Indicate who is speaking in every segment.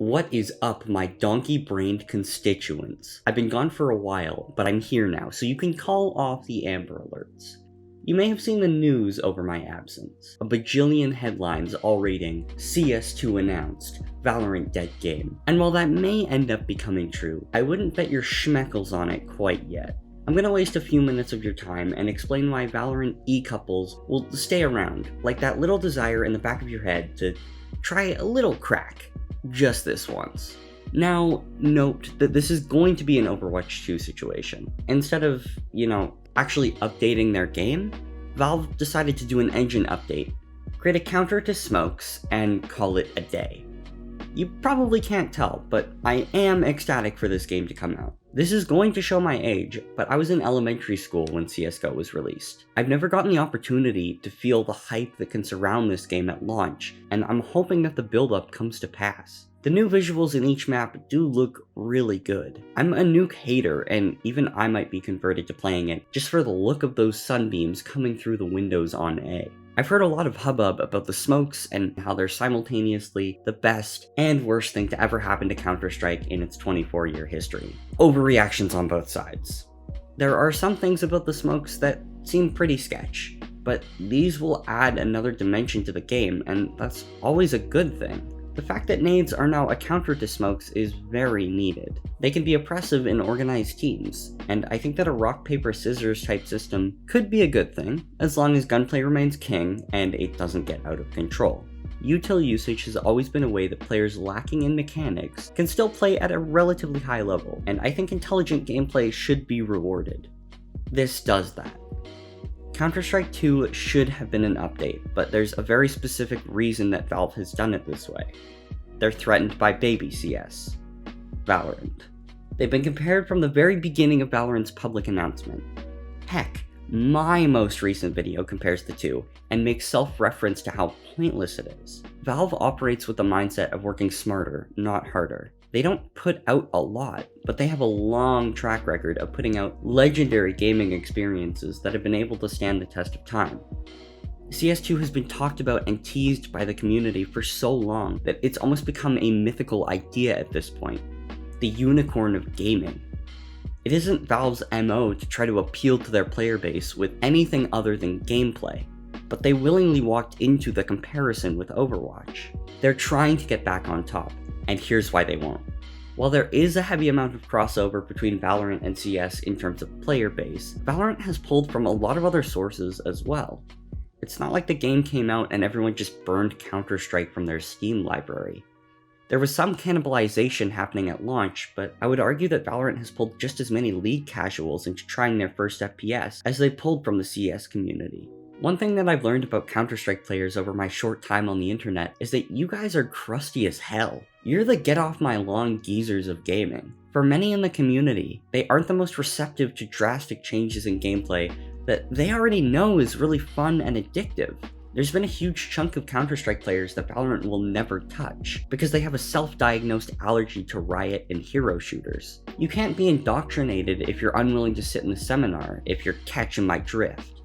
Speaker 1: What is up, my donkey-brained constituents? I've been gone for a while, but I'm here now, so you can call off the Amber Alerts. You may have seen the news over my absence. A bajillion headlines all reading, CS2 announced, Valorant dead game. And while that may end up becoming true, I wouldn't bet your schmeckles on it quite yet. I'm gonna waste a few minutes of your time and explain why Valorant e-couples will stay around, like that little desire in the back of your head to try a little crack. Just this once. Now, note that this is going to be an Overwatch 2 situation. Instead of, actually updating their game, Valve decided to do an engine update, create a counter to smokes, and call it a day. You probably can't tell, but I am ecstatic for this game to come out. This is going to show my age, but I was in elementary school when CSGO was released. I've never gotten the opportunity to feel the hype that can surround this game at launch, and I'm hoping that the build-up comes to pass. The new visuals in each map do look really good. I'm a nuke hater, and even I might be converted to playing it just for the look of those sunbeams coming through the windows on A. I've heard a lot of hubbub about the smokes and how they're simultaneously the best and worst thing to ever happen to CounterStrike in its 24-year history. Overreactions on both sides. There are some things about the smokes that seem pretty sketch, but these will add another dimension to the game, and that's always a good thing. The fact that nades are now a counter to smokes is very needed. They can be oppressive in organized teams, and I think that a rock, paper, scissors type system could be a good thing, as long as gunplay remains king and it doesn't get out of control. Util usage has always been a way that players lacking in mechanics can still play at a relatively high level, and I think intelligent gameplay should be rewarded. This does that. CounterStrike 2 should have been an update, but there's a very specific reason that Valve has done it this way. They're threatened by baby CS, Valorant. They've been compared from the very beginning of Valorant's public announcement. Heck, my most recent video compares the two, and makes self-reference to how pointless it is. Valve operates with the mindset of working smarter, not harder. They don't put out a lot, but they have a long track record of putting out legendary gaming experiences that have been able to stand the test of time. CS2 has been talked about and teased by the community for so long that it's almost become a mythical idea at this point. The unicorn of gaming. It isn't Valve's MO to try to appeal to their player base with anything other than gameplay, but they willingly walked into the comparison with Overwatch. They're trying to get back on top. And here's why they won't. While there is a heavy amount of crossover between Valorant and CS in terms of player base, Valorant has pulled from a lot of other sources as well. It's not like the game came out and everyone just burned Counter-Strike from their Steam library. There was some cannibalization happening at launch, but I would argue that Valorant has pulled just as many League casuals into trying their first FPS as they pulled from the CS community. One thing that I've learned about Counter-Strike players over my short time on the internet is that you guys are crusty as hell. You're the get-off-my-lawn geezers of gaming. For many in the community, they aren't the most receptive to drastic changes in gameplay that they already know is really fun and addictive. There's been a huge chunk of Counter-Strike players that Valorant will never touch, because they have a self-diagnosed allergy to Riot and hero shooters. You can't be indoctrinated if you're unwilling to sit in the seminar, if you're catching my drift.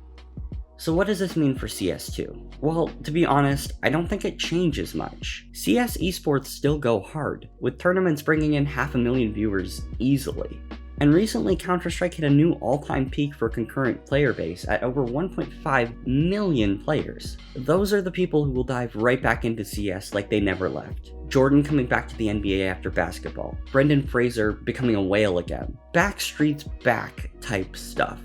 Speaker 1: So what does this mean for CS2? Well, to be honest, I don't think it changes much. CS esports still go hard, with tournaments bringing in 500,000 viewers easily. And recently Counter-Strike hit a new all-time peak for concurrent player base at over 1.5 million players. Those are the people who will dive right back into CS like they never left. Jordan coming back to the NBA after basketball, Brendan Fraser becoming a whale again, Backstreet's back type stuff.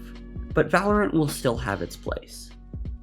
Speaker 1: But Valorant will still have its place.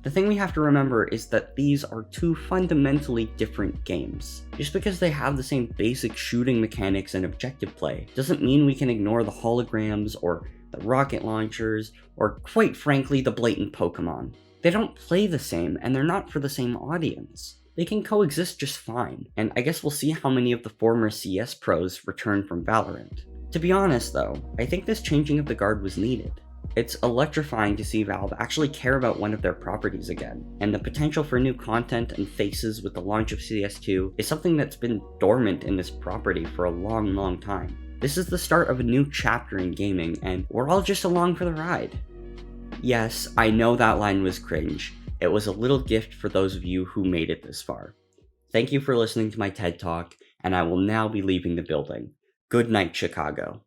Speaker 1: The thing we have to remember is that these are two fundamentally different games. Just because they have the same basic shooting mechanics and objective play doesn't mean we can ignore the holograms or the rocket launchers or, quite frankly, the blatant Pokemon. They don't play the same, and they're not for the same audience. They can coexist just fine, and I guess we'll see how many of the former CS pros return from Valorant. To be honest though, I think this changing of the guard was needed. It's electrifying to see Valve actually care about one of their properties again, and the potential for new content and faces with the launch of CS2 is something that's been dormant in this property for a long time. This is the start of a new chapter in gaming, and we're all just along for the ride. Yes, I know that line was cringe. It was a little gift for those of you who made it this far. Thank you for listening to my TED Talk, and I will now be leaving the building. Good night, Chicago.